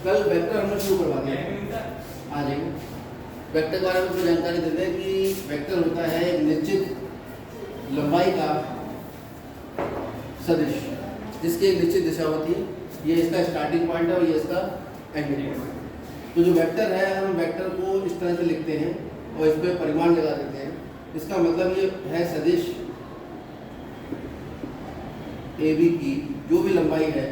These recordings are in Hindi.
कल वेक्टर हमने शुरू करवा दिया, आ जाएंगे। वेक्टर के बारे में कुछ जानकारी देते हैं कि वेक्टर होता है एक निश्चित लंबाई का सदिश जिसकी एक निश्चित दिशा होती है। ये इसका स्टार्टिंग पॉइंट है और ये इसका एंडिंग पॉइंट है। तो जो वेक्टर है, हम वेक्टर को इस तरह से लिखते हैं और इस पर परिमाण लगा देते हैं। इसका मतलब ये है सदिश ए बी की जो भी लंबाई है,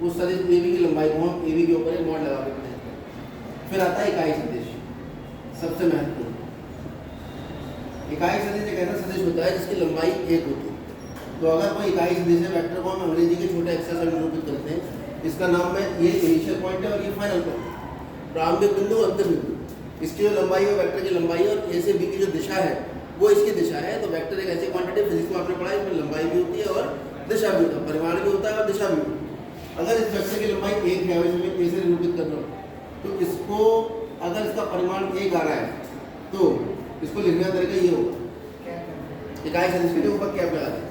उस सदिश ए बी की लंबाई को हम ए बी के ऊपर एक मॉड लगा देते हैं। फिर आता है इकाई सदिश, सबसे महत्वपूर्ण। इकाई सदिश एक ऐसा सदिश होता है जिसकी लंबाई एक होती है। तो अगर कोई इकाई सदिश है, वेक्टर को हम अंग्रेजी के छोटे अक्षर से निरूपित करते हैं। इसका नाम है, ये इनिशियल पॉइंट है और ये फाइनल पॉइंट है, प्रारंभिक बिंदु, अंतिम बिंदु। इसकी जो लंबाई है, वेक्टर की लंबाई है, और ए से बी की जो दिशा है वो इसकी दिशा है। तो वेक्टर एक ऐसी क्वांटिटी, फिजिक्स में आपने पढ़ा है, इसमें लंबाई भी होती है और दिशा भी होता है, परिमाण भी होता है और दिशा भी होती है। अगर इस वेक्टर की लंबाई एक है और इसमें ए से निरूपित कर रहा हूँ, तो इसको अगर इसका परिमाण एक आ रहा है तो इसको लिखने का तरीका ये होगा, इकाई सदिश के ऊपर क्या लगा दें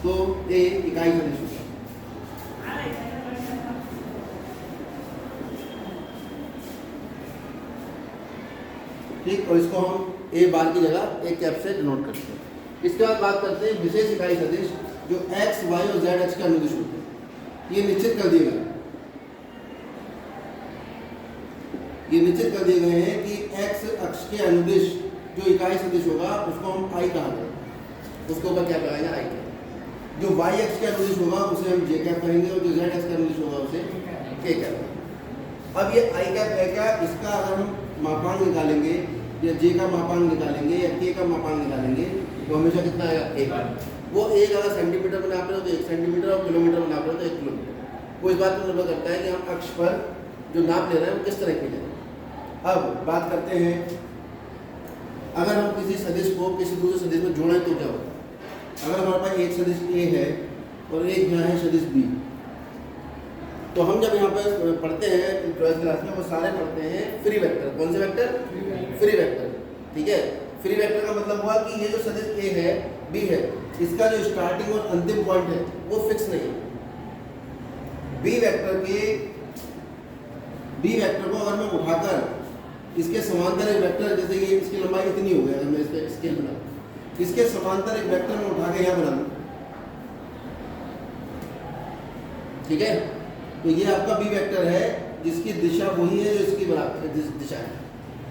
तो ए इकाई सदिश होगा। ठीक, और इसको हम ए बार की जगह एक कैप से डिनोट करते हैं। इसके बाद बात करते हैं विशेष इकाई सदिश जो एक्स, वाई और जेड अक्ष के अनुदिश होते हैं। ये निश्चित कर दिए गए, ये निश्चित कर दिए गए हैं कि एक्स अक्ष के अनुदिश जो इकाई सदिश होगा उसको हम आई कहेंगे, उसके ऊपर क्या लगाएंगे, आई कैप। जो वाई अक्ष के अनुदिश होगा उसे हम जे कैप कहेंगे और जो जेड अक्ष के अनुदिश होगा उसे के कैप। अब ये आई कैप है क्या, इसका अगर हम मापांक निकालेंगे या जे का मापांक निकालेंगे या के का मापांक निकालेंगे तो हमेशा कितना आएगा, एक। वो एक अगर सेंटीमीटर में नाप रहे हो तो 1 सेंटीमीटर और किलोमीटर में नाप रहे हो तो 1 किलोमीटर। वो इस बात पर निर्भर करता है कि हम अक्ष पर जो नाप ले रहे हैं वो किस तरह की ले रहे हैं। अब बात करते हैं, अगर हम किसी सदिश को किसी दूसरे सदिश में जोड़ें तो क्या होता है। अगर हमारे पास एक सदिश ए है और एक यहाँ है सदिश बी, तो हम जब यहाँ पर पढ़ते हैं 12th क्लास में, वो सारे पढ़ते हैं फ्री वेक्टर। कौन से वेक्टर, फ्री वेक्टर। ठीक है, फ्री वेक्टर का मतलब हुआ कि ये जो सदिश ए है, बी है, इसका जो स्टार्टिंग और अंतिम पॉइंट है वो फिक्स नहीं है। बी वेक्टर को अगर मैं उठाकर इसके समांतर एक वेक्टर, जैसे ये इसकी लंबाई इतनी हो गई, अगर मैं इसका स्केल बना, इसके समांतर एक वेक्टर में उठा के यहाँ बना दूं, ठीक है, तो ये आपका बी वेक्टर है जिसकी दिशा वही है जो इसकी बराबर दिशा है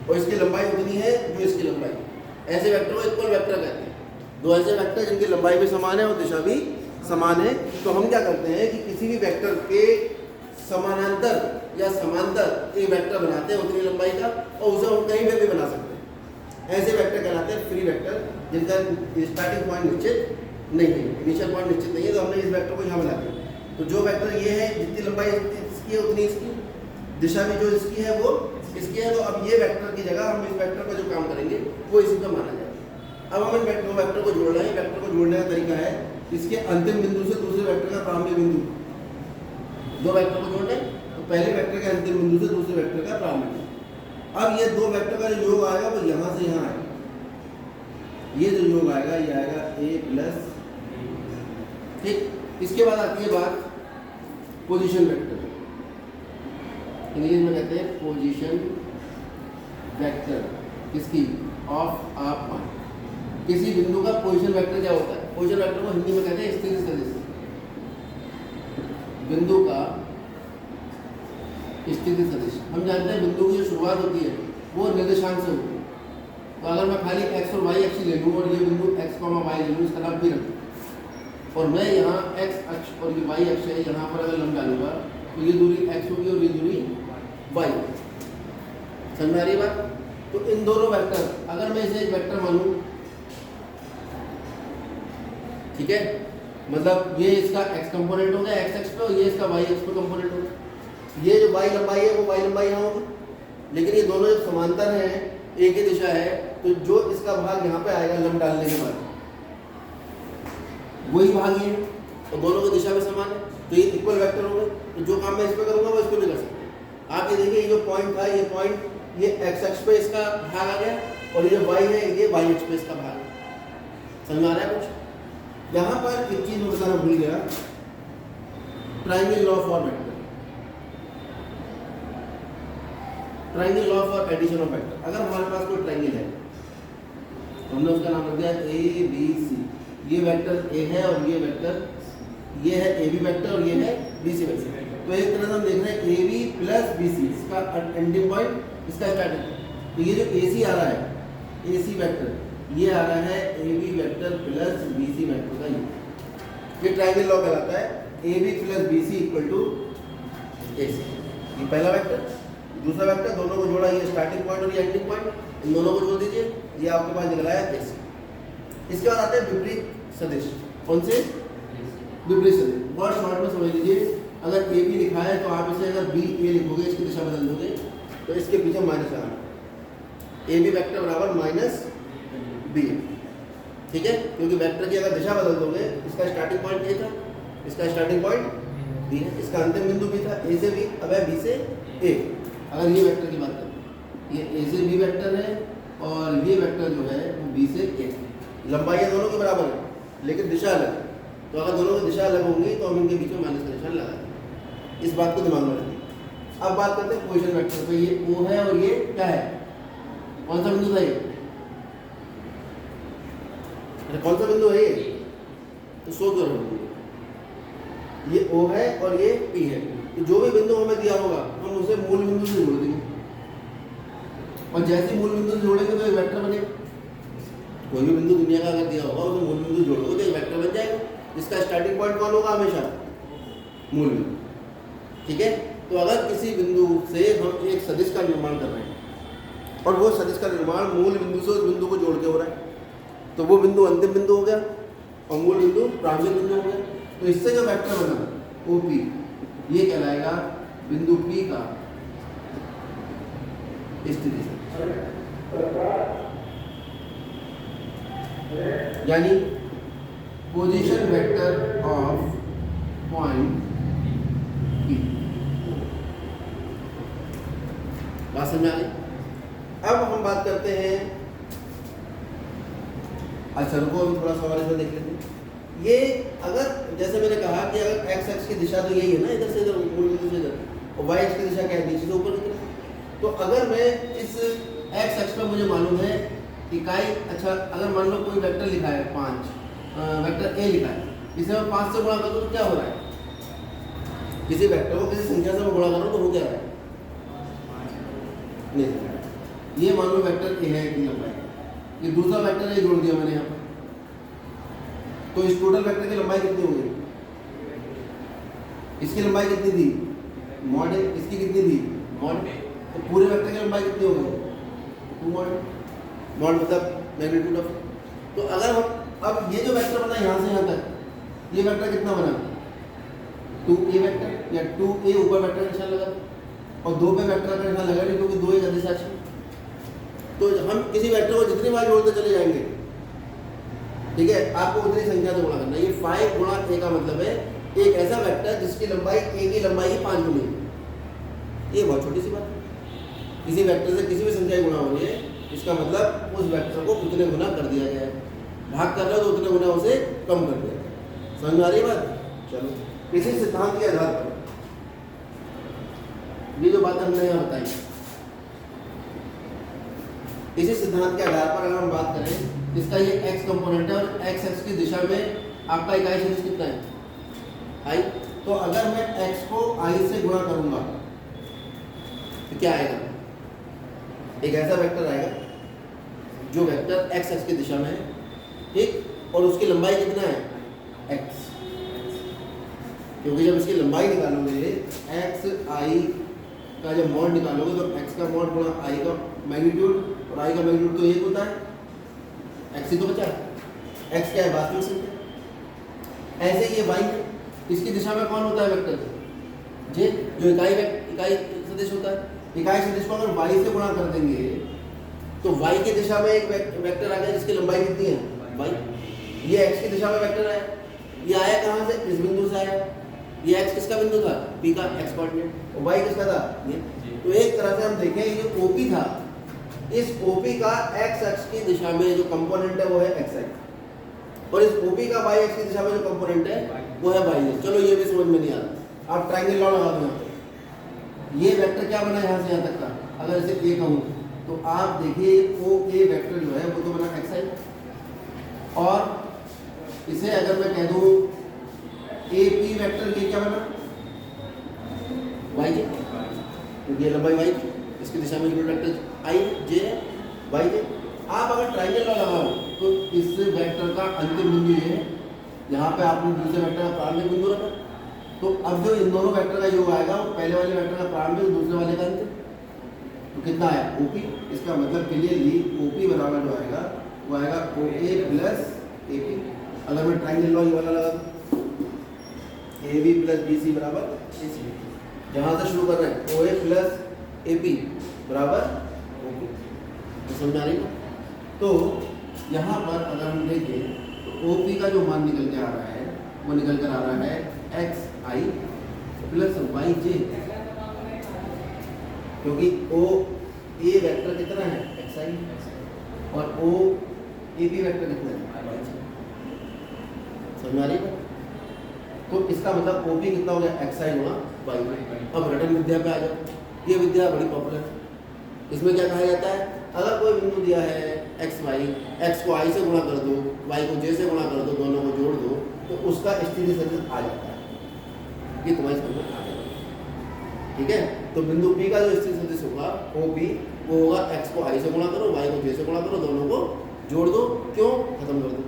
और इसकी लंबाई उतनी है जो इसकी लंबाई है। ऐसे वेक्टर को इक्वल वेक्टर कहते हैं। दो ऐसे वेक्टर जिनकी लंबाई भी समान है और दिशा भी समान है। तो हम क्या करते हैं कि किसी भी वेक्टर के समानांतर या समांतर एक वेक्टर बनाते हैं उतनी लंबाई का, और उसे हम कहीं पे भी बना सकते हैं। ऐसे वेक्टर कहलाते हैं फ्री वेक्टर जिनका स्टार्टिंग पॉइंट निश्चित नहीं है, इनिशियल पॉइंट निश्चित नहीं है। तो हमने इस वेक्टर को यहाँ बना दिया। तो जो वेक्टर ये है, जितनी लंबाई इसकी है उतनी इसकी, दिशा भी जो इसकी है वो इसकी है। तो अब ये वेक्टर की जगह हम इस वेक्टर पर जो काम करेंगे वो इसी पर माना जाएगा। अब हम इन वेक्टर को जोड़ रहे हैं। वेक्टर को जोड़ने का तरीका है इसके अंतिम बिंदु से दूसरे वेक्टर का प्रारंभिक बिंदु, दो वेक्टर को जोड़ लें तो पहले वेक्टर के अंतिम बिंदु से दूसरे वेक्टर का प्रारंभिक बिंदु। अब ये दो वेक्टर का जो योग आएगा वो यहाँ से यहाँ आएगा। ये जो योग आएगा ये आएगा ए प्लस, ठीक। इसके बाद आती है बात पोजीशन वेक्टर, इंग्लिश में कहते हैं पोजीशन वेक्टर। किसकी, ऑफ अ पॉइंट। किसी बिंदु का पोजीशन वेक्टर क्या होता है, पोजीशन वेक्टर को हिंदी में कहते हैं स्थिति सदिश। बिंदु का स्थिति सदिश। हम जानते हैं बिंदु की जो शुरुआत होती है वो निर्देशांक से होती है। तो अगर मैं खाली एक्स और वाई अक्ष ले लूँ और ये बिंदु एक्स वाई ले लूँ, इसका नाम भी रखूँ, और मैं यहाँ एक्स अक्ष और ये वाई अक्ष है, यहाँ पर अगर लंब डालूंगा तो ये दूरी एक्स होगी और ये दूरी वाई। समझ में आ रही बात। तो इन दोनों वेक्टर, अगर मैं इसे एक वेक्टर मानूं, ठीक है, मतलब ये इसका एक्स कंपोनेंट हो गया एक्स अक्ष पे और ये इसका वाई अक्ष पे कंपोनेंट हो गया। ये जो वाई लंबाई है वो वाई लंबाई यहाँ होगी, लेकिन ये दोनों जब समांतर हैं, एक ही दिशा है, तो जो इसका भाग यहाँ पे आएगा लंब डालने के बाद वही भाग ये है और दोनों की दिशा भी समान है, तो ये इक्वल वेक्टर हो गए। तो जो काम मैं इस पर करूँगा वो इस पर भी कर सकते हैं। आप ये देखिए, ये जो पॉइंट था, ये पॉइंट ये एक्स अक्ष पे इसका भाग आ गया और ये जो वाई है ये वाई अक्ष पे इसका भाग है। समझ में आ रहा है कुछ। यहाँ पर एक चीज मैं बताना भूल गया, triangle law for vector. Triangle law for addition of vector. अगर हमारे पास कोई ट्राइंगल है, हमने उसका नाम रख दिया ए बी सी, ये वेक्टर ए है और ये वेक्टर, ये है ए बी वेक्टर और ये है बी सी वेक्टर। तो एक तरह से हम देख रहे हैं A B plus B C, इसका एंडिंग पॉइंट, इसका स्टार्टिंग पॉइंट। तो ये जो ए सी आ रहा है, ए सी वेक्टर, ये आ रहा है A B vector plus B C vector का, ये ट्राइंगल लॉ कहलाता है। A B plus B C equal to A C, ये पहला वेक्टर। दूसरा वेक्टर, दोनों को जोड़ा, ये स्टार्टिंग पॉइंट और ये एंडिंग पॉइंट, इन दोनों को जोड़ दीजिए, ये आपके पास निकला है ए सी। इसके बाद आते हैं विपरीत सदिश। कौन से? विपरीत सदिश। बहुत शॉर्ट में समझ लीजिए, अगर ए बी लिखा है तो आप इसे अगर बी ए लिखोगे, इसकी दिशा बदल दोगे तो इसके पीछे माइनस लगाना, ए बी वेक्टर बराबर माइनस बी, ठीक है, क्योंकि वेक्टर की अगर दिशा बदल दोगे, इसका स्टार्टिंग पॉइंट ए था, इसका स्टार्टिंग पॉइंट बी है, इसका अंतिम बिंदु बी था, ए से बी, अब है बी से ए। अगर ये वेक्टर की बात करें, ये ए से बी वेक्टर है और ये वेक्टर जो है वो बी से ए। लंबाई दोनों के बराबर है लेकिन दिशा अलग है, तो अगर दोनों की दिशा अलग होंगी तो हम इनके बीच में माइनस का निशान लगा देंगे। इस बात को दिमाग में रखिए। अब बात करते हैं पोजीशन वेक्टर पे। ये ओ है और ये क्या है? कौन सा बिंदु था ये? कौन सा बिंदु है ये? तो सोच रहे, ये ओ है और ये पी है। तो जो भी बिंदु हमें दिया होगा हम उसे मूल बिंदु से जोड़ देंगे, और जैसे मूल बिंदु से जोड़ेंगे तो एक वेक्टर बनेगा। कोई भी बिंदु दुनिया का अगर दिया होगा उसे मूल बिंदु जोड़ोगे तो एक वेक्टर बन जाएगा, जिसका स्टार्टिंग पॉइंट कौन होगा? हमेशा मूल बिंदु, ठीक है। तो अगर किसी बिंदु से हम एक सदिश का निर्माण कर रहे हैं और वो सदिश का निर्माण मूल बिंदु से उस बिंदु को जोड़ के हो रहा है, तो वो बिंदु अंतिम बिंदु हो गया और मूल बिंदु प्रारंभिक बिंदु हो गया। तो इससे जो वेक्टर बना ओ पी, ये कहलाएगा बिंदु पी का स्थिति, यानी position vector of point P. बात समझ में आ गई? अब हम बात करते हैं, अच्छा रुको थोड़ा सवाल इसमें देख लेते हैं। ये अगर जैसे मैंने कहा कि अगर एक्स एक्स की दिशा तो यही है ना, इधर से इधर, मूल बिंदु से इधर, और वाई एक्स की दिशा क्या है? नीचे से ऊपर की तरफ। तो अगर मैं इस एक्स एक्स पर मुझे मालूम है इकाई, अच्छा अगर मान लो कोई वेक्टर लिखा है 5, वेक्टर ए लिखा है, इसे मैं 5 से गुणा कर दूं तो क्या हो रहा है? किसी वेक्टर को किसी संख्या से मैं गुणा कर रहा हूं तो हो क्या रहा है? नहीं, ये मान लो वेक्टर ए है की लंबाई, ये दूसरा वेक्टर है, जोड़ दिया मैंने यहाँ पर, तो इस टोटल वेक्टर की लंबाई कितनी होगी? इसकी लंबाई कितनी थी? मॉड ए। इसकी कितनी थी? मॉड। तो पूरे वेक्टर की लंबाई कितनी होगी? 2 मॉड। मॉड मतलब मैग्नीट्यूड ऑफ। तो अगर हम अब ये जो वेक्टर बना यहाँ से यहाँ तक, ये वेक्टर कितना बना? 2a वेक्टर, या 2a ऊपर वेक्टर का निशान लगा, और 2 पे वेक्टर का निशान लगा नहीं क्योंकि 2 एक अदिश राशि। तो हम किसी वेक्टर को जितनी बार जोड़ते चले जाएंगे, ठीक है, आपको उतनी संख्या से गुणा करना है। ये 5 गुणा a का मतलब है एक ऐसा वेक्टर जिसकी लंबाई a की लंबाई ही 5 गुनी है। ये बहुत छोटी सी बात है। किसी वेक्टर से किसी भी संख्या की गुणा हो रही है, इसका मतलब उस वेक्टर को उतने गुना कर दिया गया है। भाग कर रहे हो तो उतने गुना उसे कम कर दिया गया। समझ में आ रही है बात? चलो, इसी सिद्धांत के आधार पर ये जो बात हमने यहाँ बताई, इसी सिद्धांत के आधार पर अगर हम बात करें, इसका ये x कंपोनेंट है और x एक्स की दिशा में आपका इकाई सदिश कितना है? i। तो अगर मैं x को i से गुणा करूंगा तो क्या आएगा? एक ऐसा वेक्टर आएगा जो वेक्टर x एक्स की दिशा में है, ठीक, और उसकी लंबाई कितना है? x। क्योंकि जब इसकी लंबाई निकालोगे x i का जब मॉड निकालोगे तो x का मॉड गुणा i का मैग्नीट्यूड, और i का मैग्नीट्यूड तो 1 होता है, x ही तो बचा है। x क्या है? वास्तविक संख्या। ऐसे ही ये y है, इसकी दिशा में कौन होता है वेक्टर? j, जो इकाई सदिश होता है। इकाई सदिश को अगर y से गुणा कर देंगे तो y की दिशा में एक वेक्टर आ गया जिसकी लंबाई कितनी है? y। ये x की दिशा में वेक्टर आया, ये आया कहाँ से? इस बिंदु से आया। ये x किसका बिंदु था? p का x कोऑर्डिनेट, और y किसका था? ये। तो एक तरह से हम देखें, ये OP था, इस OP का x अक्ष की दिशा में जो कंपोनेंट है वो है xi, और इस OP का y अक्ष की दिशा में जो कंपोनेंट है वो है y। चलो ये भी समझ में नहीं आ रहा, आप ट्रायंगल लॉ लगा दो यहाँ पे। ये वेक्टर क्या बना यहाँ से यहाँ तक का? अगर इसे ए कहूँ तो आप देखिए ओ ए वेक्टर जो है वो तो बना एक्स आई, और इसे अगर मैं कह दूँ ए पी वेक्टर, ये क्या बना वाई जे, क्योंकि ये लंबाई वाई की, इसकी दिशा में यूनिट वेक्टर आई जे वाई जे। आप अगर ट्राइंगल लॉ लगाओ तो इस वेक्टर का अंतिम बिंदु ये है, यहाँ पे आपने दूसरे वेक्टर का प्रारंभिक बिंदु रखा, तो अब जो इन दोनों वेक्टर का योग आएगा वो पहले वाले वेक्टर का प्रारंभिक, दूसरे वाले का अंतिम, तो कितना आया ओपी। इसका मतलब क्लियरली ओपी बराबर जो आएगा वो आएगा ओ ए प्लस ए पी। अगर मैं ट्राइंगल लॉ ये वाला लगा दूँ A B plus B C बराबर ए सी, जहाँ से शुरू कर रहे हैं ओ ए प्लस ए पी बराबर ओ पी, तो समझ आ रही है। तो यहाँ पर अगर हम देखें तो ओ पी का जो मान निकल के आ रहा है वो निकल कर आ रहा है एक्स आई प्लस वाई जे, क्योंकि ओ ए वेक्टर कितना है एक्स आई और ओ ए बी वेक्टर कितना है वाई जे, समझ आ रही है। तो इसका मतलब ओ पी कितना हो गया एक्स आई गुणा वाई जे। अब रटन विद्या पे आ जाओ, ये विद्या बड़ी पॉपुलर है। इसमें क्या कहा जाता है, अगर कोई बिंदु दिया है एक्स वाई, एक्स को आई से गुणा कर दो, वाई को जे से गुणा कर दो, दोनों को जोड़ दो तो उसका स्थिति सदिश आ जाता है। ये तुम्हारी समझ में आ जाएगा, ठीक है। तो बिंदु पी का जो स्थिति सदिश होगा ओ पी वो होगा एक्स को आई से गुणा करो, वाई को जे से गुणा करो, दोनों को जोड़ दो, क्यों खत्म कर दो,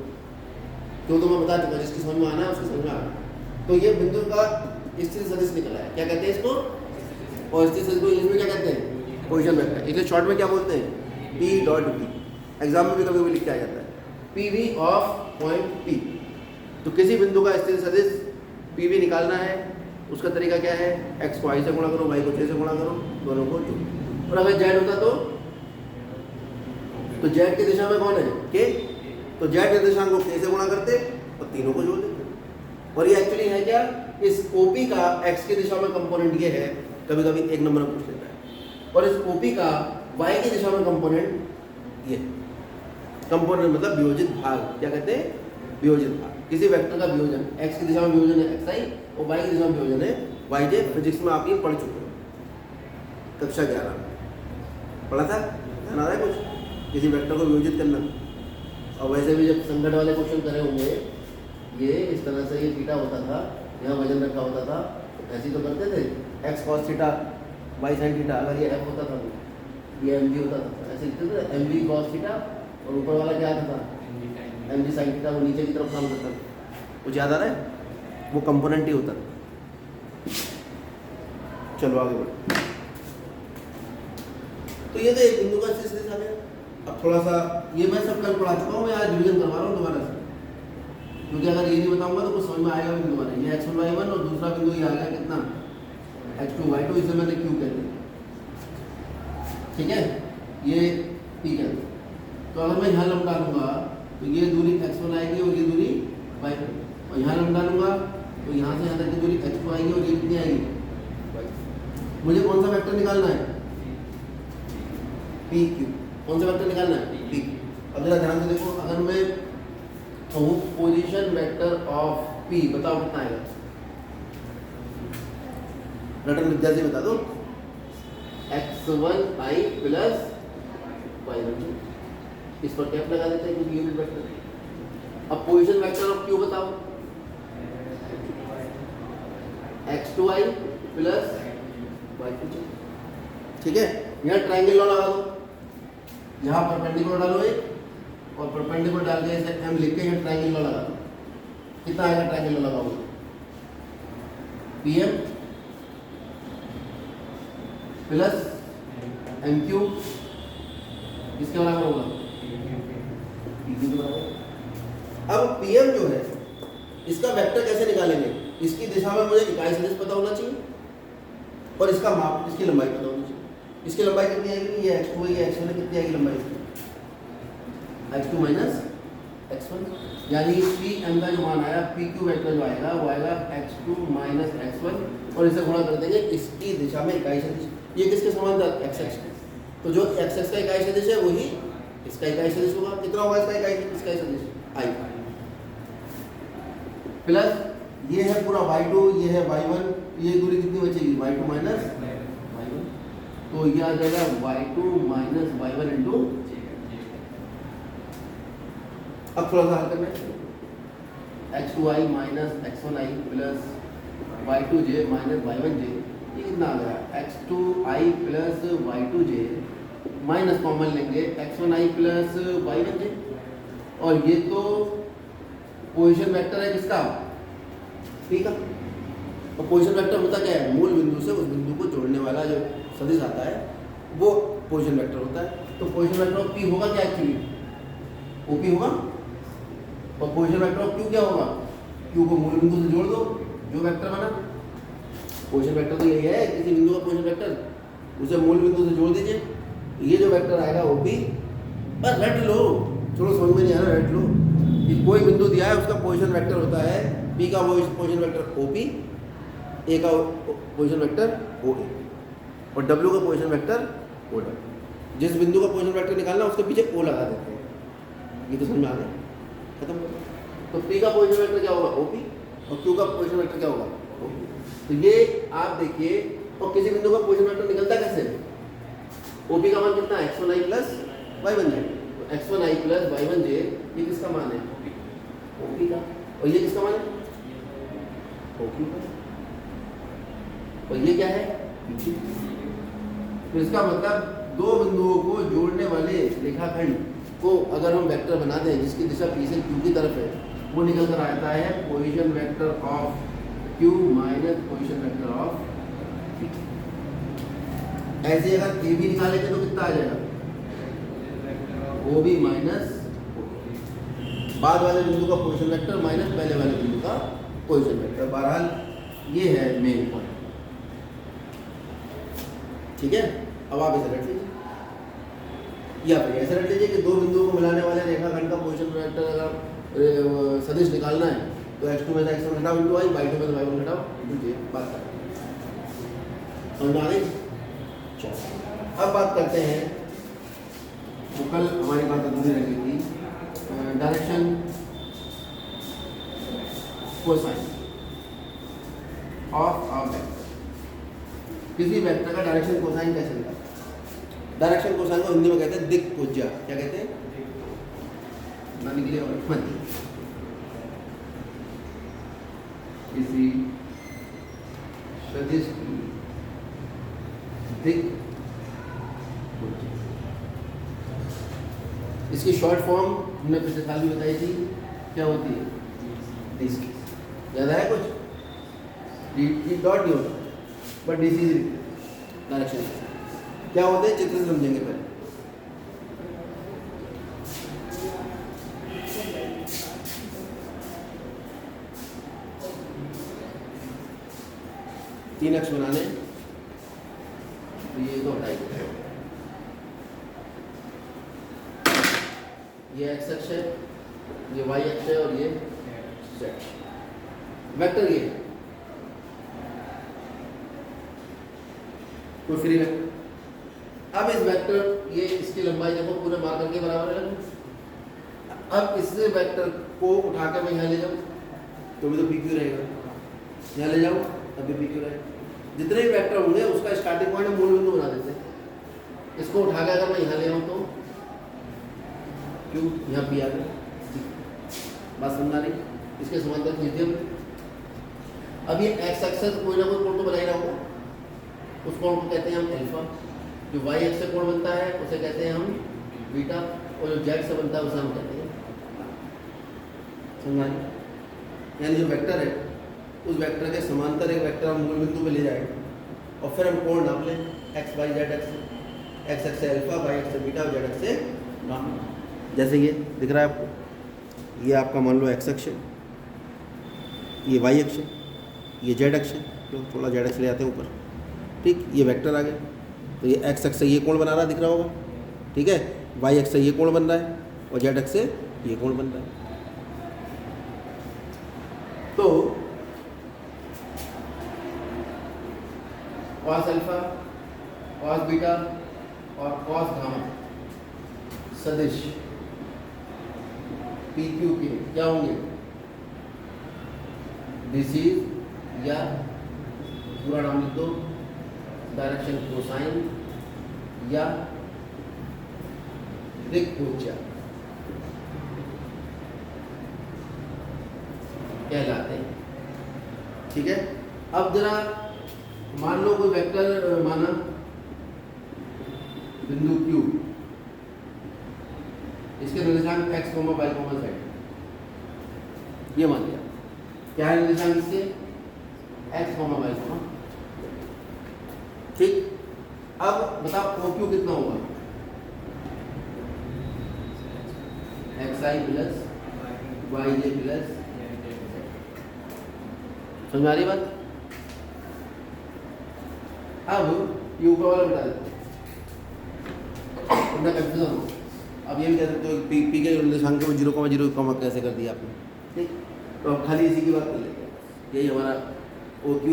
क्यों तो मैं बता चुका, जिसकी समझ में आना है उसकी समझ में आना। तो ये बिंदु का स्थिति सदिश निकला है, क्या कहते हैं इसको, और स्थिति सदिश को इंग्लिश में क्या कहते हैं पोजीशन वेक्टर, इसलिए शॉर्ट में क्या बोलते हैं पी डॉट पी। एग्जाम में भी कभी लिख के आ जाता है P V of point P. तो किसी बिंदु का स्थिति सदिश पी वी निकालना है, उसका तरीका क्या है, एक्स को आई से गुणा करो, वाई को जे से गुणा करो, दोनों को जोड़ो। और अगर जेड होता तो जेड की दिशा में कौन है के, तो जेड निर्देशांक को के से गुणा करते और तीनों को जोड़ देते। और ये एक्चुअली है क्या, इस ओपी का एक्स की दिशा में कंपोनेंट ये है, कभी कभी एक नंबर में पूछ लेता है, और इस ओपी का वाई की दिशा में कंपोनेंट ये, कंपोनेंट मतलब वियोजित भाग, क्या कहते हैं वियोजित भाग। किसी वेक्टर का वियोजन, एक्स की दिशा में वियोजन है एक्स आई और वाई की दिशा में वियोजन है वाई जे। फिजिक्स में आप ये पढ़ चुके हो, कक्षा 11 पढ़ा था, ध्यान आ रहा है कुछ, किसी वेक्टर को वियोजित करना। और वैसे भी जब संकट वाले क्वेश्चन करे होंगे, ये इस तरह से ये थीटा होता था, यहाँ वजन रखा होता था, ऐसे तो करते थे X cos theta Y sine theta, अगर ये एफ होता था तो ये एम जी होता था, ऐसे लिखते थे एम वी कॉस थीटा, और ऊपर वाला क्या आता था एम जी साइन थीटा, वो नीचे की तरफ काम करता था, कुछ याद आ रहा है, वो कंपोनेंट ही होता था। चलो आगे बढ़ो। तो ये तो एक बिंदु का स्थिति सदिश आ गया। अब थोड़ा सा ये मैं सब कल पढ़ा चुका हूँ, मैं आज रिवीजन करवा रहा हूँ दोबारा से, क्योंकि अगर ये नहीं बताऊंगा तो कुछ समझ में आएगा भी दोबारा। ये x1 y1 और दूसरा बिंदु ये आ गया कितना x2 y2, इसे मैंने q कह दिया, ठीक है, ये p कह दिया। तो अगर मैं यहाँ लंब डालूंगा तो ये दूरी x1 आएगी और ये दूरी y1, और यहाँ लंब डालूंगा तो यहाँ से यहाँ तक की दूरी x2 आएगी और ये कितनी आएगी y। मुझे कौन सा वेक्टर निकालना है पी क्यू, कौन सा वेक्टर निकालना है पी। अब जरा ध्यान से देखो, अगर मैं पोजीशन वेक्टर ऑफ पी, बताओ कितना आएगा, रटन विद्या से बता दो, x1 i प्लस y1, इस पर कैप लगा देते हैं क्योंकि यूनिट वेक्टर। अब पोजीशन वेक्टर ऑफ क्यू बताओ, x2i प्लस y2, ठीक है। यहाँ ट्राइंगल लॉ लगा दो, यहाँ परपेंडिकुलर डालो एक, और परपेंडिकुलर डाल के इसे m लिख के यहाँ ट्राइंगल लॉ लगा दो, कितना आएगा ट्राइंगल लॉ लगाओगे pm प्लस mq, किसके बराबर होगा pq के बराबर। अब pm जो है इसका वेक्टर कैसे निकालेंगे, इसकी दिशा में मुझे इकाई सदिश पता होना चाहिए और इसका माप, इसकी लंबाई पता होनी चाहिए। इसकी लंबाई कितनी आएगी, ये x2 है, ये x1 है, कितनी आएगी लंबाई इसकी x2 माइनस x1, यानी pm का जो मान आया pq वेक्टर जो आएगा वो आएगा x2 माइनस x1, और इसे गुणा कर देंगे इसकी दिशा में इकाई सदिश। ये किसके समान था x, तो जो x का इकाई सदिश है वही इसका इकाई सदिश होगा। कितना होगा इसका इकाई सदिश i प्लस ये है पूरा y2, ये है y1, ये दूरी कितनी बचेगी y2 माइनस y1। तो ये आ जाएगा y2 माइनस y1 इंटू। अब थोड़ा सा हल करना है, x2i minus x1i plus y2j minus y1j, ये कितना आ गया x2i plus y2j minus common लेंगे x1i प्लस y1j, और ये तो पोजीशन वेक्टर है किसका, ठीक है। और पोजीशन वेक्टर होता क्या है, मूल बिंदु से उस बिंदु को जोड़ने वाला जो सदिश आता है वो पोजीशन वेक्टर होता है। तो पोजीशन वेक्टर ऑफ P होगा क्या, एक्चुअली OP होगा, और पोजीशन वेक्टर ऑफ Q क्या होगा, Q को मूल बिंदु से जोड़ दो, जो वेक्टर बना। पोजीशन वेक्टर तो यही है, किसी बिंदु का पोजीशन वेक्टर, उसे मूल बिंदु से जोड़ दीजिए, ये जो वेक्टर आएगा OP, बस रट लो, चलो समझ में नहीं आ रहा, रट लो कि कोई बिंदु दिया है, उसका पोजीशन वेक्टर होता है P का पोजीशन वेक्टर OP, A का पोजीशन वेक्टर OA, और W का पोजीशन वेक्टर OW। जिस बिंदु का पोजीशन वेक्टर निकालना उसके पीछे O लगा देते हैं। ये तो समझ में आ गया, खत्म। तो P का पोजीशन वेक्टर क्या होगा OP, और Q का पोजीशन वेक्टर क्या होगा OP। तो ये आप देखिए, और किसी बिंदु का पोजीशन वेक्टर निकलता कैसे, OP का मान कितना है x1i प्लस y1j, तो x1i प्लस y1j ये किसका मान है OP का, और ये किसका मान है OQ का, और ये क्या है PQ। तो इसका मतलब दो बिंदुओं को जोड़ने वाले रेखाखंड को अगर हम वेक्टर बना दें जिसकी दिशा P से Q की तरफ है, वो निकल कर आता है position vector of Q minus position vector of P। ऐसे अगर A भी निकालेंगे तो कितना आ जाएगा OB माइनस बाद वाले बिंदु का पोजीशन वेक्टर माइनस पहले वाले बिंदु का पोजीशन वेक्टर। बहरहाल ये है मेन पॉइंट, ठीक है। अब आप इसे रख लीजिए, या फिर ऐसे रख लीजिए कि दो बिंदुओं को मिलाने वाले रेखाखंड का पोजीशन वेक्टर अगर सदिश निकालना है तो x2 में से x1 घटाओ इंटू y, y2 में से y1 घटाओ इंटू j। बात करें समझ आ गई। चलो अब बात करते हैं, वो कल हमारी बात अधूरी रह गई थी, direction cosine of a vector. किसी वेक्टर का डायरेक्शन कोसाइन कैसे निकालते हैं, डायरेक्शन कोसाइन को हिंदी में कहते हैं दिक्पुज्या। क्या कहते हैं, ना निकले और मत, किसी सदिश की दिक्पुज्या। इसकी शॉर्ट फॉर्म हमने पिछले साल भी बताई थी, क्या होती है डीसी। याद आया कुछ, डी डॉट नहीं होता बट डीसी डायरेक्शन क्या होते हैं, चित्र से समझेंगे पहले। तीन अक्ष बनाने, तो ये तो हटाइए, ये एक्स अक्ष है, ये वाई अक्ष है, और ये जेड। वेक्टर ये कोई फ्री वेक्टर। अब इस वेक्टर ये इसकी लंबाई देखो पूरे मार्कर के बराबर है। अब इस वेक्टर को उठा कर मैं यहाँ ले जाऊँ तो भी तो पी क्यू रहेगा, यहाँ ले जाऊँ तब भी पी क्यू रहेगा। जितने भी वेक्टर होंगे उसका स्टार्टिंग पॉइंट मूल बिंदु बना देते हैं। इसको उठा के अगर मैं यहाँ ले आऊँ तो क्यों यहाँ पी आ गया, बात समझा रही। इसके समांतर खींच दिया। अब ये एक्स एक्सेस कोई ना कोई कोण तो बना ही रहा होगा, उस कोण को कहते हैं हम अल्फा। जो वाई एक्स से कोण बनता है उसे कहते हैं हम बीटा, और जो जेड से बनता है उसे हम कहते हैं समझा रही। यानी जो वेक्टर है उस वेक्टर के समांतर एक वेक्टर हम मूल बिंदु पे ले जाएंगे और फिर हम कोण नाप लें X Y Z X, X X से अल्फा, वाई एक्स से बीटा और जेड एक्स से गामा। जैसे ये दिख रहा है आपको, ये आपका मान लो एक्स अक्ष है, ये वाई अक्ष है, ये जेड अक्ष है, तो थोड़ा जेड अक्ष ले आते हैं ऊपर, ठीक। ये वेक्टर आ गया, तो ये एक्स अक्ष से ये कोण बना रहा दिख रहा होगा, ठीक है। वाई अक्ष से ये कोण बन रहा है और जेड अक्ष से ये कोण बन रहा है। तो कॉस अल्फा, कॉस बीटा और कॉस गामा सदिश पी क्यू के क्या होंगे, दिस इज, या पूरा नाम लिख दो, डायरेक्शन कोसाइन या त्रिभुजा कहलाते हैं। ठीक है, अब जरा मान लो कोई वेक्टर माना बिंदु Q, इसके निर्देशांक x, y, z, ये मान लिया। क्या है निर्देशांक इसके? x, y, ठीक। अब बताओ OQ कितना होगा? xi प्लस yj प्लस, समझ में आ रही बात? अब ये ऊपर वाला बता देते हैं, कंफ्यूजन हो। अब ये भी कह सकते हो पी के निर्देशांक को 0,0 कैसे कर दिया आपने, ठीक। तो अब खाली इसी की बात कर लेते हैं, यही हमारा OQ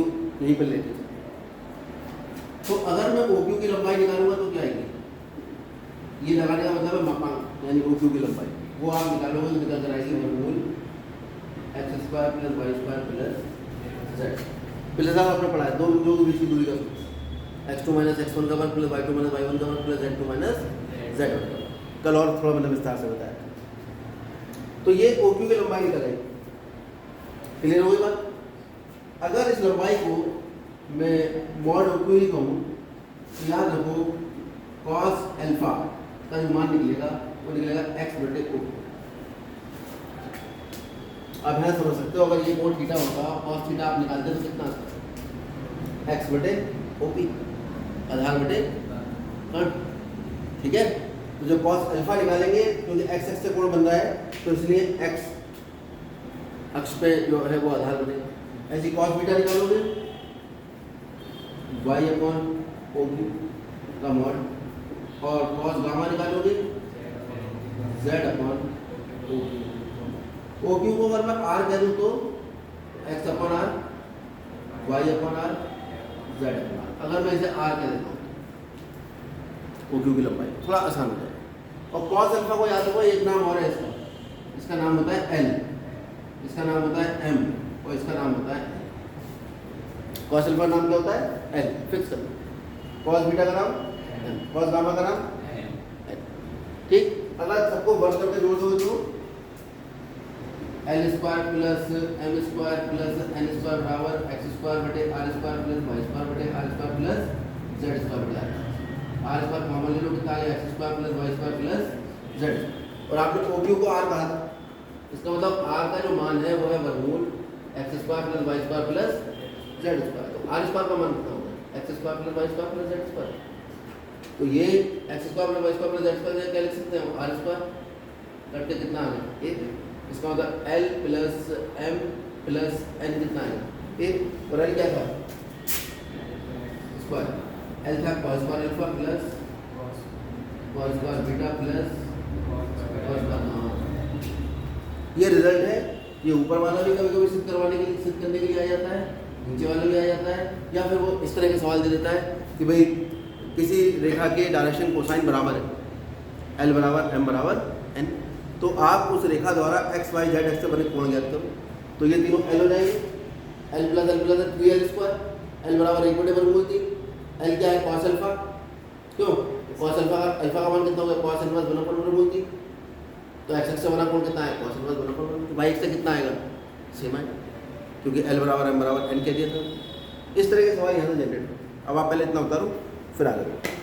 यहीं पर लेते हैं। तो अगर मैं OQ की लंबाई निकालूंगा तो क्या आएगी? ये लगाने का मतलब है मापांक, यानी OQ की लंबाई, वो आप निकालोगे तो निकल कर आएगी वर्गमूल x² plus y² plus z। Plus आपने पढ़ा है दो बिंदुओं के बीच की दूरी का सूत्र, x2 माइनस x1 का वर्ग प्लस y2 माइनस y1 का वर्ग प्लस z2 माइनस z1 का वर्ग। कल और थोड़ा मैंने विस्तार से बताया। तो ये OQ की लंबाई निकल आई। क्लियर हो गई बात? अगर इस लंबाई को मैं मॉड OQ ही कहूँ तो याद रखो cos अल्फा का जो मान निकलेगा वो निकलेगा x बटे OQ। आप यहाँ समझ सकते हो, अगर ये कोण थीटा होता और थीटा आप निकालते तो कितना आता? x बटे OP, आधार बटे कर्ण। ठीक है, तो जब cos अल्फा निकालेंगे क्योंकि x अक्ष से कोण बन रहा है तो इसलिए x अक्ष पे जो है वो आधार बनेगा। ऐसी cos बीटा निकालोगे y अपॉन OQ का मॉड, और cos गामा निकालोगे z अपॉन OQ। OQ को अगर मैं r कह दूँ तो x upon r, y upon r, z upon r। अगर मैं इसे r कह देता हूँ OQ की लंबाई, थोड़ा आसान हो जाएगा। और cos अल्फा को याद रखो, एक नाम और है इसका, इसका नाम होता है L, इसका नाम होता है M, और इसका नाम होता है cos अल्फा नाम क्या होता है? L, फिक्स कर लो। cos बीटा का नाम M, cos गामा का नाम L। ठीक, अगर सबको वर्ग करके जोड़ दोगे तो L² plus M² plus N² बराबर x² बटे r² प्लस y² बटे r² प्लस z² बटे r² कॉमन ले लो, कितना आएगा? x² plus y² plus z। और आपने OQ को r कहा था, इसका मतलब r का जो मान है वो है वर्गमूल x² plus y² plus z²। तो r² का मान कितना होगा? x² plus y² plus z²। तो ये x² plus y² plus z² क्या लिख सकते हैं? r² करके कितना आ गया? 1। इसका मतलब L plus M plus N कितना है? 1। और L क्या था? स्क्वायर। L था cos square alpha plus cos square beta plus cos gamma. ये रिजल्ट है। ये ऊपर वाला भी कभी कभी सिद्ध करने के लिए आ जाता है, नीचे वाला भी आ जाता है, या फिर वो इस तरह के सवाल दे देता है कि भाई किसी रेखा के डायरेक्शन कोसाइन बराबर है, L बराबर M बराबर N, तो आप उस रेखा द्वारा x y z से बने कोण ज्ञात करो। तो ये तीनों L हो जाएंगे, L प्लस 3L², L बराबर 1 बटे वर्गमूल 3। L क्या है? cos alpha. क्यों? cos अल्फा का मान कितना होगा? cos इनवर्स 1 बटे वर्गमूल 3। तो x से बना कोण कितना है? cos इनवर्स 1 बटे वर्गमूल 3। y से कितना आएगा? सेम आएगा, क्योंकि L बराबर M बराबर N कह दिया था। इस तरह के सवाल यहाँ से जनरेट हो। अब आप पहले इतना उतारो फिर आगे बढ़ो।